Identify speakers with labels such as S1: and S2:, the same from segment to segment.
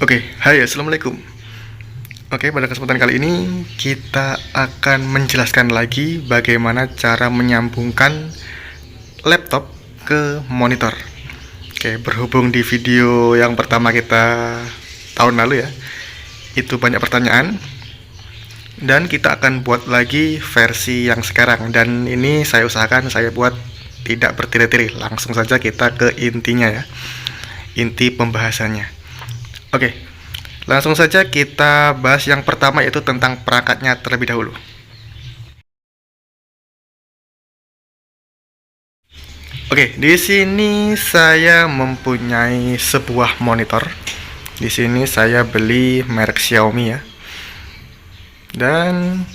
S1: Oke, hai, assalamualaikum. Oke, pada kesempatan kali ini kita akan menjelaskan lagi bagaimana cara menyambungkan laptop ke monitor. Oke, berhubung di video yang pertama kita tahun lalu ya, itu banyak pertanyaan, dan kita akan buat lagi versi yang sekarang. Dan ini saya usahakan saya buat tidak bertele-tele, langsung saja kita ke intinya ya, inti pembahasannya. Oke, langsung saja kita bahas yang pertama, yaitu tentang perangkatnya terlebih dahulu. Oke, di sini saya mempunyai sebuah monitor. Di sini saya beli merek Xiaomi ya. Dan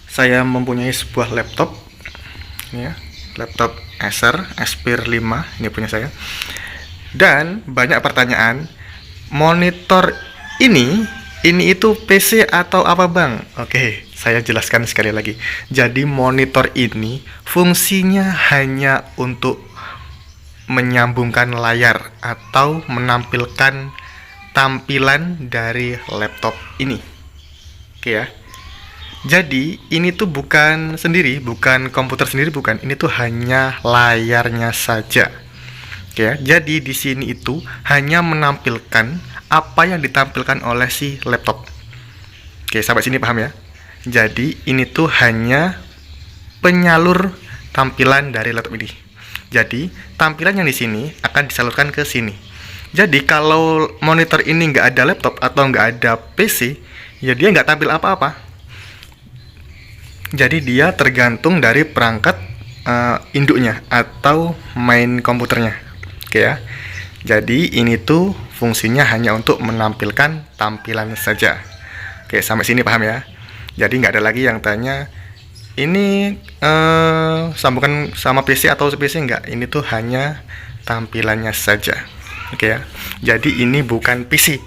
S1: saya mempunyai sebuah laptop ya, laptop Acer Aspire 5, ini punya saya. Dan banyak pertanyaan, monitor ini itu PC atau apa bang? Oke, saya jelaskan sekali lagi. Jadi monitor ini fungsinya hanya untuk menyambungkan layar atau menampilkan tampilan dari laptop ini. Oke ya. Jadi ini tuh bukan komputer sendiri, bukan. Ini tuh hanya layarnya saja. Oke ya. Jadi di sini itu hanya menampilkan apa yang ditampilkan oleh si laptop. Oke, sampai sini paham ya? Jadi ini tuh hanya penyalur tampilan dari laptop ini. Jadi tampilan yang di sini akan disalurkan ke sini. Jadi kalau monitor ini nggak ada laptop atau nggak ada PC, ya dia nggak tampil apa-apa. Jadi dia tergantung dari perangkat induknya atau main komputernya. Oke ya. Jadi ini tuh fungsinya hanya untuk menampilkan tampilan saja. Oke, sampai sini paham ya? Jadi nggak ada lagi yang tanya ini sambungan sama PC atau PC, nggak. Ini tuh hanya tampilannya saja. Oke ya. Jadi ini bukan PC.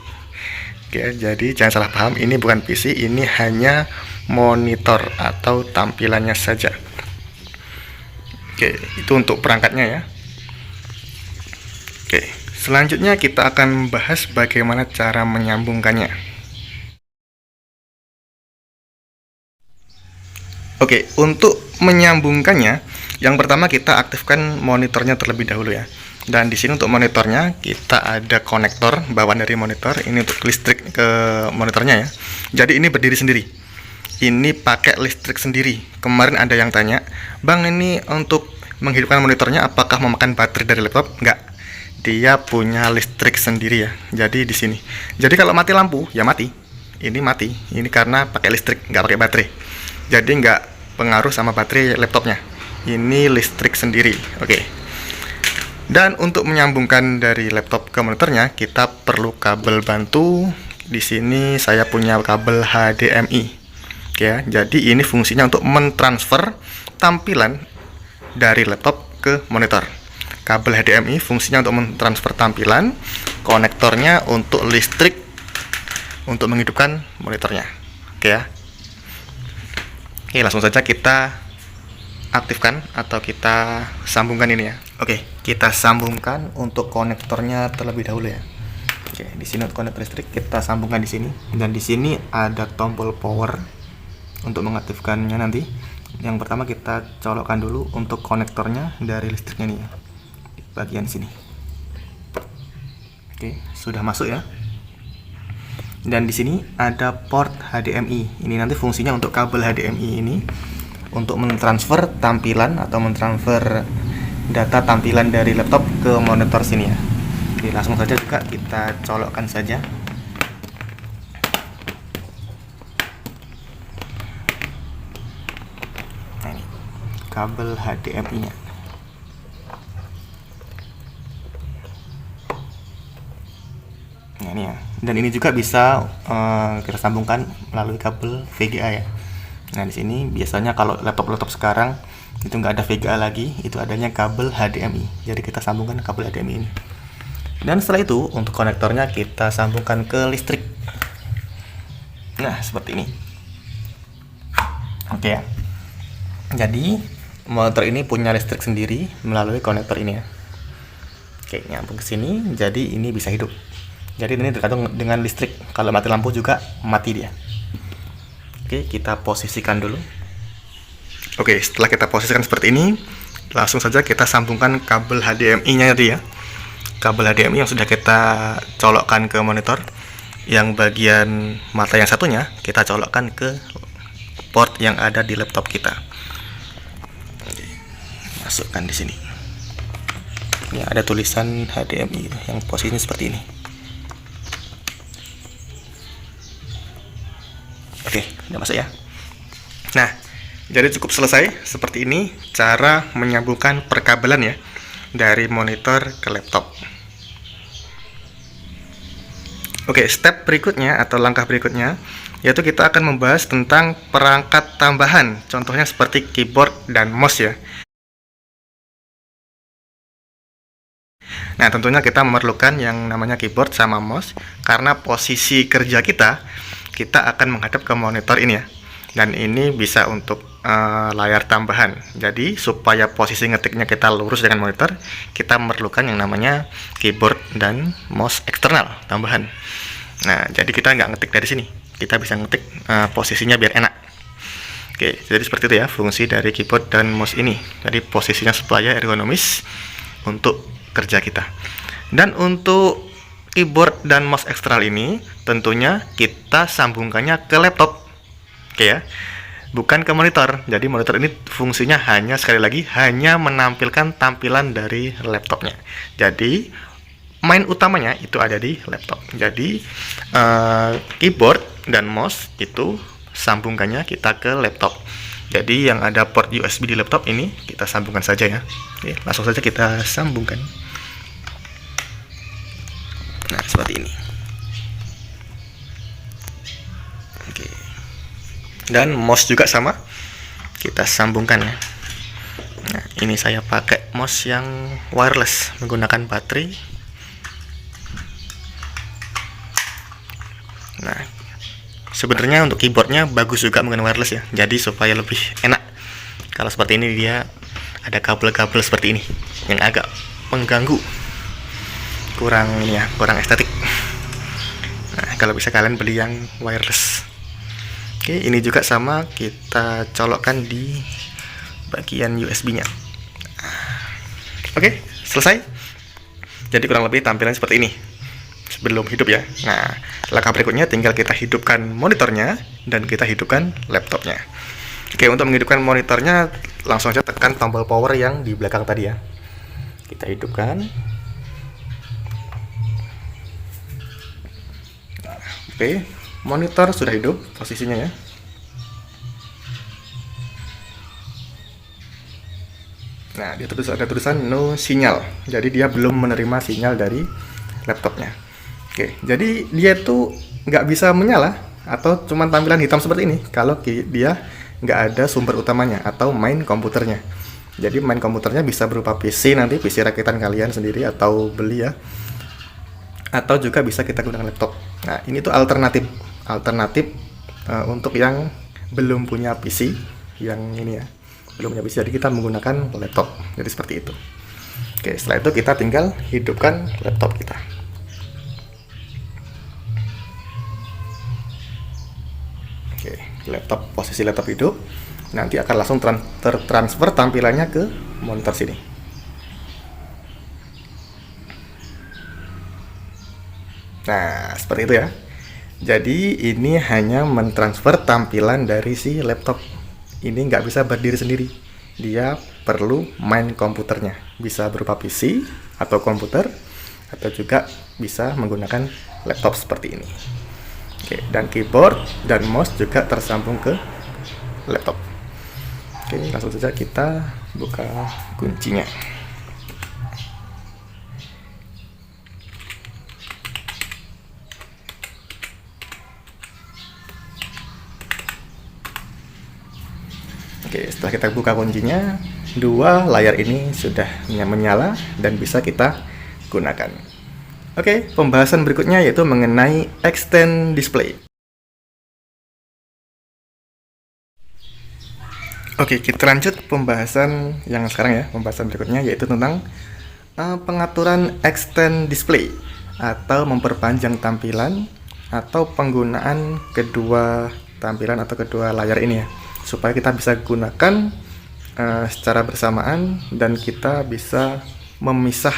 S1: Oke, jadi jangan salah paham, ini bukan PC, ini hanya monitor atau tampilannya saja. Oke, itu untuk perangkatnya ya. Oke, selanjutnya kita akan bahas bagaimana cara menyambungkannya. Oke, untuk menyambungkannya, yang pertama kita aktifkan monitornya terlebih dahulu ya. Dan di sini untuk monitornya kita ada konektor bawaan dari monitor. Ini untuk listrik ke monitornya ya. Jadi ini berdiri sendiri. Ini pakai listrik sendiri. Kemarin ada yang tanya, bang, ini untuk menghidupkan monitornya apakah memakan baterai dari laptop? Enggak. Dia punya listrik sendiri ya. Jadi di sini. Jadi kalau mati lampu ya mati. Ini mati. Ini karena pakai listrik, nggak pakai baterai. Jadi nggak pengaruh sama baterai laptopnya. Ini listrik sendiri. Oke. Dan untuk menyambungkan dari laptop ke monitornya, kita perlu kabel bantu. Di sini saya punya kabel HDMI. Oke ya. Jadi ini fungsinya untuk mentransfer tampilan dari laptop ke monitor. Kabel HDMI fungsinya untuk mentransfer tampilan, konektornya untuk listrik untuk menghidupkan monitornya. Oke ya. Oke, langsung saja kita aktifkan atau kita sambungkan ini ya. Oke, kita sambungkan untuk konektornya terlebih dahulu ya. Oke, di sini untuk konektor listrik kita sambungkan di sini, dan di sini ada tombol power untuk mengaktifkannya nanti. Yang pertama kita colokkan dulu untuk konektornya dari listriknya nih ya, di bagian sini. Oke, sudah masuk ya. Dan di sini ada port HDMI. Ini nanti fungsinya untuk kabel HDMI ini untuk mentransfer tampilan atau mentransfer data tampilan dari laptop ke monitor sini ya. Oke, langsung saja juga kita colokkan saja. Nah, ini kabel HDMI-nya. Nah, ini ya. Dan ini juga bisa kita sambungkan melalui kabel VGA ya. Nah, di sini biasanya kalau laptop-laptop sekarang itu nggak ada VGA lagi, itu adanya kabel HDMI. Jadi kita sambungkan kabel HDMI ini. Dan setelah itu untuk konektornya kita sambungkan ke listrik. Nah, seperti ini. Oke ya. Jadi monitor ini punya listrik sendiri melalui konektor ini ya. Oke, nyambung ke sini, jadi ini bisa hidup. Jadi ini tergantung dengan listrik. Kalau mati lampu juga mati dia. Oke, kita posisikan dulu. Oke, setelah kita posisikan seperti ini, langsung saja kita sambungkan kabel HDMI-nya tadi ya. Kabel HDMI yang sudah kita colokkan ke monitor. Yang bagian mata yang satunya kita colokkan ke port yang ada di laptop kita. Oke, masukkan di sini. Ini ada tulisan HDMI yang posisinya seperti ini. Oke, udah masuk ya. Nah, jadi cukup selesai. Seperti ini cara menyambungkan perkabelan ya dari monitor ke laptop. Oke, step berikutnya atau langkah berikutnya yaitu kita akan membahas tentang perangkat tambahan. Contohnya seperti keyboard dan mouse ya. Nah, tentunya kita memerlukan yang namanya keyboard sama mouse karena posisi kerja kita akan menghadap ke monitor ini ya. Dan ini bisa untuk layar tambahan. Jadi supaya posisi ngetiknya kita lurus dengan monitor, kita memerlukan yang namanya keyboard dan mouse eksternal tambahan. Nah, jadi kita nggak ngetik dari sini, kita bisa ngetik posisinya biar enak. Oke, jadi seperti itu ya fungsi dari keyboard dan mouse ini. Jadi posisinya supaya ergonomis untuk kerja kita. Dan untuk keyboard dan mouse eksternal ini tentunya kita sambungkannya ke laptop. Oke ya, bukan ke monitor. Jadi monitor ini fungsinya hanya, sekali lagi, hanya menampilkan tampilan dari laptopnya. Jadi main utamanya itu ada di laptop. Jadi keyboard dan mouse itu sambungkannya kita ke laptop. Jadi yang ada port USB di laptop ini kita sambungkan saja ya. Oke, langsung saja kita sambungkan. Nah, seperti ini. Oke. Dan mouse juga sama, kita sambungkan ya. Nah, ini saya pakai mouse yang wireless menggunakan baterai. Nah, sebenarnya untuk keyboardnya bagus juga menggunakan wireless ya. Jadi supaya lebih enak. Kalau seperti ini dia ada kabel-kabel seperti ini yang agak mengganggu, kurang ini ya, kurang estetik. Nah, kalau bisa kalian beli yang wireless. Oke, ini juga sama, kita colokkan di bagian USB-nya. Oke, selesai. Jadi kurang lebih tampilan seperti ini sebelum hidup ya. Nah, langkah berikutnya tinggal kita hidupkan monitornya dan kita hidupkan laptopnya. Oke, untuk menghidupkan monitornya langsung saja tekan tombol power yang di belakang tadi ya. Kita hidupkan. Oke, monitor sudah hidup posisinya ya. Nah, dia ada tulisan no sinyal. Jadi dia belum menerima sinyal dari laptopnya. Oke, jadi dia tuh nggak bisa menyala atau cuma tampilan hitam seperti ini kalau dia nggak ada sumber utamanya atau main komputernya. Jadi main komputernya bisa berupa PC, nanti PC rakitan kalian sendiri atau beli ya. Atau juga bisa kita gunakan laptop. Nah, ini tuh alternatif untuk yang belum punya PC, yang ini ya, belum punya PC, jadi kita menggunakan laptop. Jadi seperti itu. Oke, setelah itu kita tinggal hidupkan laptop kita. Oke, posisi laptop hidup, nanti akan langsung tertransfer tampilannya ke monitor sini. Nah, seperti itu ya. Jadi ini hanya mentransfer tampilan dari si laptop. Ini nggak bisa berdiri sendiri. Dia perlu main komputernya. Bisa berupa PC atau komputer, atau juga bisa menggunakan laptop seperti ini. Oke, dan keyboard dan mouse juga tersambung ke laptop. Oke, langsung saja kita buka kuncinya. Oke, setelah kita buka kuncinya, dua layar ini sudah menyala dan bisa kita gunakan. Oke, pembahasan berikutnya yaitu mengenai extend display. Oke, kita lanjut pembahasan yang sekarang ya. Pembahasan berikutnya yaitu tentang pengaturan extend display atau memperpanjang tampilan atau penggunaan kedua tampilan atau kedua layar ini ya, supaya kita bisa gunakan secara bersamaan dan kita bisa memisah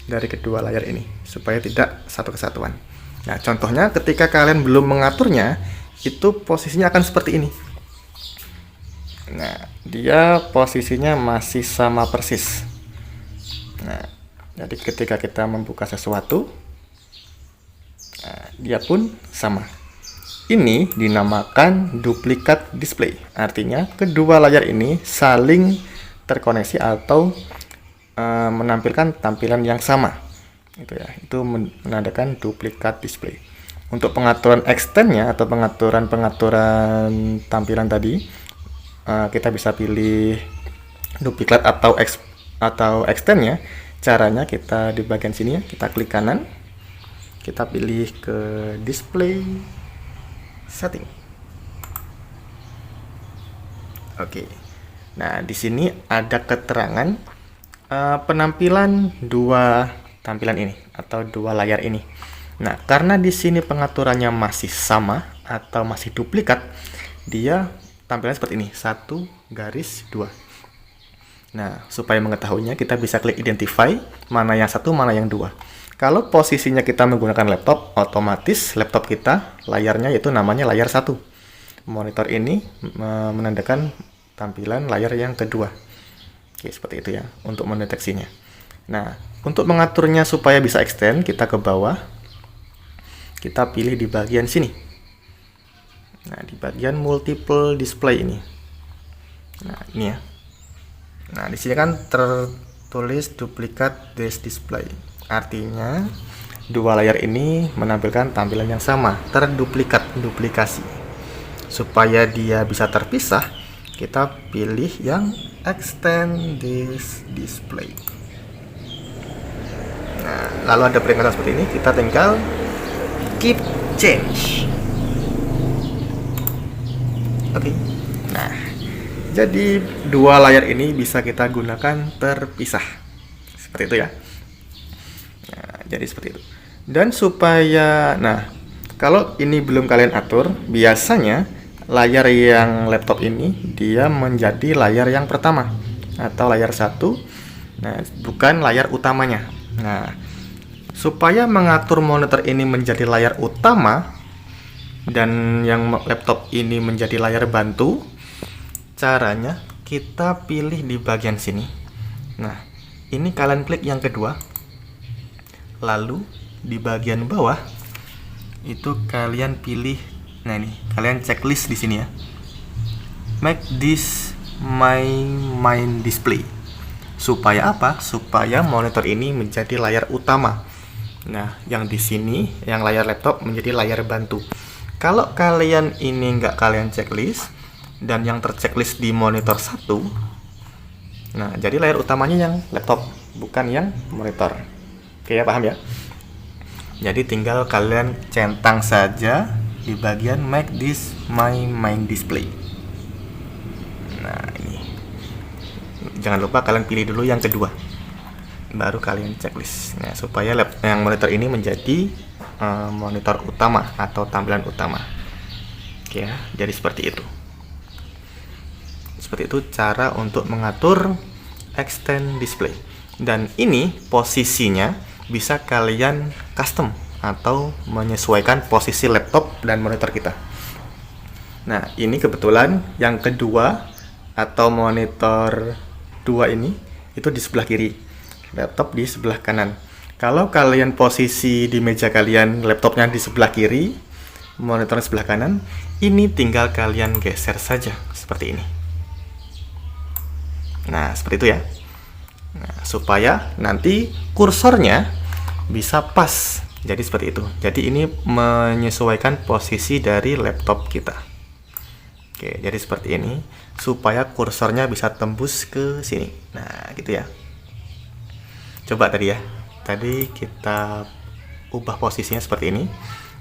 S1: dari kedua layar ini supaya tidak satu kesatuan. Nah, contohnya ketika kalian belum mengaturnya, itu posisinya akan seperti ini. Nah, dia posisinya masih sama persis. Nah, jadi ketika kita membuka sesuatu, nah, dia pun sama. Ini dinamakan duplikat display. Artinya kedua layar ini saling terkoneksi atau menampilkan tampilan yang sama. Itu menandakan duplikat display. Untuk pengaturan extendnya atau pengaturan tampilan tadi, kita bisa pilih duplikat atau extendnya. Caranya kita di bagian sini ya, kita klik kanan, kita pilih ke display setting. Oke. Nah, di sini ada keterangan penampilan dua tampilan ini atau dua layar ini. Nah, karena di sini pengaturannya masih sama atau masih duplikat, dia tampilan seperti ini, 1/2. Nah, supaya mengetahuinya kita bisa klik identify mana yang satu, mana yang dua. Kalau posisinya kita menggunakan laptop, otomatis laptop kita layarnya itu namanya layar 1. Monitor ini menandakan tampilan layar yang kedua. Oke, seperti itu ya untuk mendeteksinya. Nah, untuk mengaturnya supaya bisa extend, kita ke bawah. Kita pilih di bagian sini. Nah, di bagian multiple display ini. Nah, ini ya. Nah, di sini kan tertulis duplikat display. Artinya dua layar ini menampilkan tampilan yang sama, duplikasi. Supaya dia bisa terpisah, kita pilih yang extend this display. Nah, lalu ada peringatan seperti ini, kita tinggal keep change. Oke. Nah, jadi dua layar ini bisa kita gunakan terpisah. Seperti itu ya. Nah, jadi seperti itu. Dan supaya, nah, kalau ini belum kalian atur, biasanya layar yang laptop ini dia menjadi layar yang pertama atau layar 1. Nah, bukan layar utamanya. Nah, supaya mengatur monitor ini menjadi layar utama dan yang laptop ini menjadi layar bantu, caranya kita pilih di bagian sini. Nah, ini kalian klik yang kedua. Lalu di bagian bawah itu kalian pilih, nah ini kalian checklist di sini ya. Make this my main display. Supaya apa? Supaya monitor ini menjadi layar utama. Nah, yang di sini yang layar laptop menjadi layar bantu. Kalau kalian ini nggak kalian checklist dan yang terchecklist di monitor 1, nah jadi layar utamanya yang laptop, bukan yang monitor. Oke ya, paham ya? Jadi tinggal kalian centang saja di bagian make this my main display. Nah, ini. Jangan lupa kalian pilih dulu yang kedua. Baru kalian checklist. Nah, supaya yang monitor ini menjadi monitor utama atau tampilan utama. Oke ya, jadi seperti itu. Seperti itu cara untuk mengatur extend display. Dan ini posisinya bisa kalian custom atau menyesuaikan posisi laptop dan monitor kita. Nah, ini kebetulan yang kedua atau monitor 2 ini itu di sebelah kiri, laptop di sebelah kanan. Kalau kalian posisi di meja kalian, laptopnya di sebelah kiri, monitornya sebelah kanan, ini tinggal kalian geser saja seperti ini. Nah, seperti itu ya. Nah, supaya nanti kursornya bisa pas. Jadi seperti itu. Jadi ini menyesuaikan posisi dari laptop kita. Oke, jadi seperti ini supaya kursornya bisa tembus ke sini. Nah, gitu ya. Coba tadi ya. Tadi kita ubah posisinya seperti ini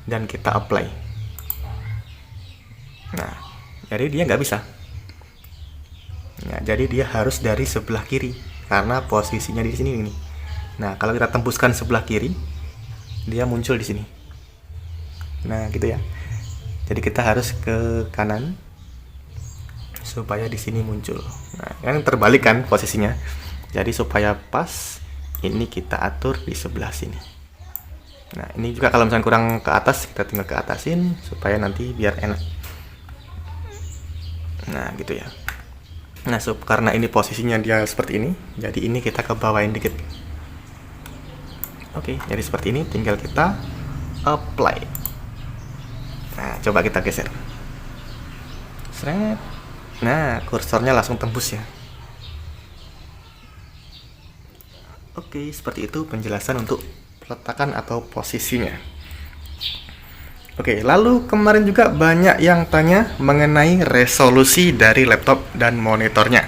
S1: dan kita apply. Nah, jadi dia nggak bisa. Nah, jadi dia harus dari sebelah kiri karena posisinya di sini ini. Nah, kalau kita tembuskan sebelah kiri, dia muncul di sini. Nah, gitu ya. Jadi kita harus ke kanan supaya di sini muncul. Nah, kan terbalik kan posisinya. Jadi supaya pas, ini kita atur di sebelah sini. Nah, ini juga kalau misalnya kurang ke atas, kita tinggal ke atasin supaya nanti biar enak. Nah, gitu ya. Nah, karena ini posisinya dia seperti ini, jadi ini kita ke bawain dikit. Oke, jadi seperti ini, tinggal kita apply. Nah, coba kita geser. Seret. Nah, kursornya langsung tembus ya. Oke, seperti itu penjelasan untuk peletakan atau posisinya. Oke, lalu kemarin juga banyak yang tanya mengenai resolusi dari laptop dan monitornya.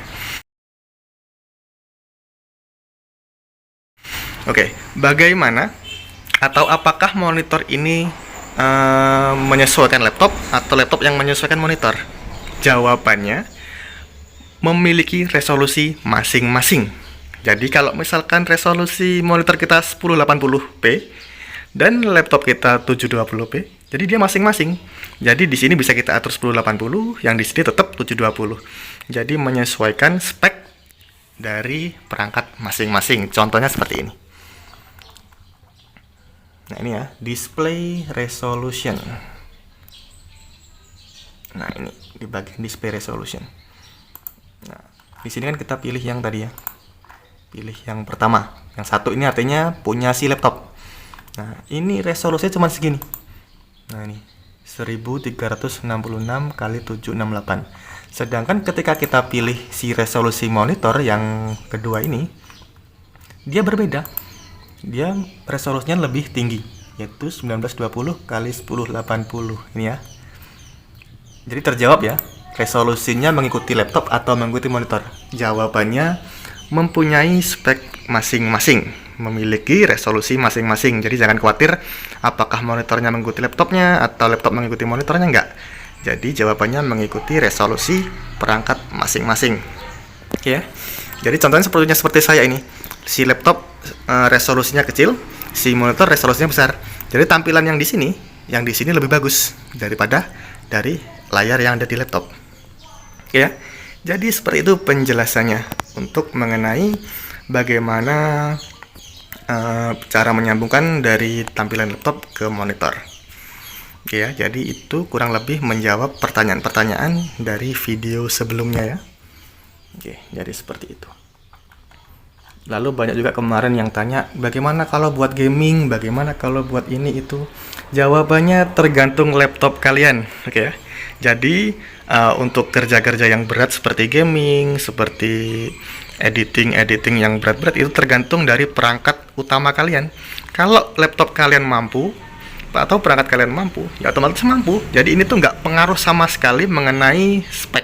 S1: Oke, bagaimana atau apakah monitor ini menyesuaikan laptop atau laptop yang menyesuaikan monitor? Jawabannya memiliki resolusi masing-masing. Jadi kalau misalkan resolusi monitor kita 1080p dan laptop kita 720p, jadi dia masing-masing. Jadi di sini bisa kita atur 1080, yang di sini tetap 720. Jadi menyesuaikan spek dari perangkat masing-masing. Contohnya seperti ini. Nah, ini ya, display resolution. Nah, ini di bagian display resolution. Nah, di sini kan kita pilih yang tadi ya. Pilih yang pertama. Yang satu ini artinya punya si laptop. Nah, ini resolusinya cuma segini. Nah, ini 1366 kali 768. Sedangkan ketika kita pilih si resolusi monitor yang kedua ini, dia berbeda. Dia resolusinya lebih tinggi, yaitu 1920 kali 1080. Ini ya. Jadi terjawab ya, resolusinya mengikuti laptop atau mengikuti monitor? Jawabannya mempunyai spek masing-masing, memiliki resolusi masing-masing. Jadi jangan khawatir apakah monitornya mengikuti laptopnya atau laptop mengikuti monitornya, enggak. Jadi jawabannya mengikuti resolusi perangkat masing-masing. Ya. Jadi contohnya seperti saya ini. Si laptop resolusinya kecil, si monitor resolusinya besar. Jadi tampilan yang di sini lebih bagus daripada dari layar yang ada di laptop. Ya. Jadi seperti itu penjelasannya untuk mengenai bagaimana cara menyambungkan dari tampilan laptop ke monitor. Oke ya, jadi itu kurang lebih menjawab pertanyaan-pertanyaan dari video sebelumnya ya. Oke, jadi seperti itu. Lalu banyak juga kemarin yang tanya, bagaimana kalau buat gaming, bagaimana kalau buat ini itu. Jawabannya tergantung laptop kalian, oke ya. Jadi untuk kerja-kerja yang berat seperti gaming, seperti editing yang berat-berat itu tergantung dari perangkat utama kalian. Kalau laptop kalian mampu atau perangkat kalian mampu, ya otomatis mampu. Jadi ini tuh nggak pengaruh sama sekali mengenai spek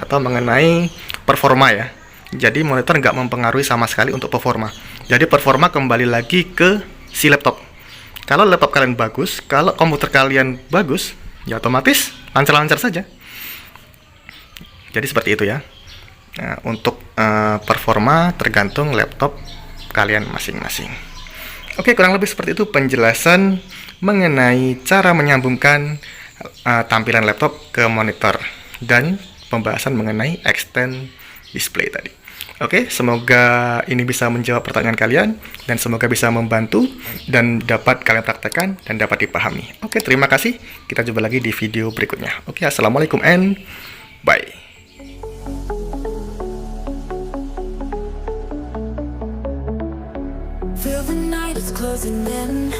S1: atau mengenai performa ya. Jadi monitor nggak mempengaruhi sama sekali untuk performa. Jadi performa kembali lagi ke si laptop. Kalau laptop kalian bagus, kalau komputer kalian bagus, ya otomatis lancar-lancar saja. Jadi seperti itu ya. Nah, untuk performa tergantung laptop kalian masing-masing. Oke, kurang lebih seperti itu penjelasan mengenai cara menyambungkan tampilan laptop ke monitor dan pembahasan mengenai extend display tadi. Oke, semoga ini bisa menjawab pertanyaan kalian dan semoga bisa membantu dan dapat kalian praktekkan dan dapat dipahami. Oke, terima kasih. Kita jumpa lagi di video berikutnya. Oke, assalamualaikum and bye.
S2: Feel the night is closing in.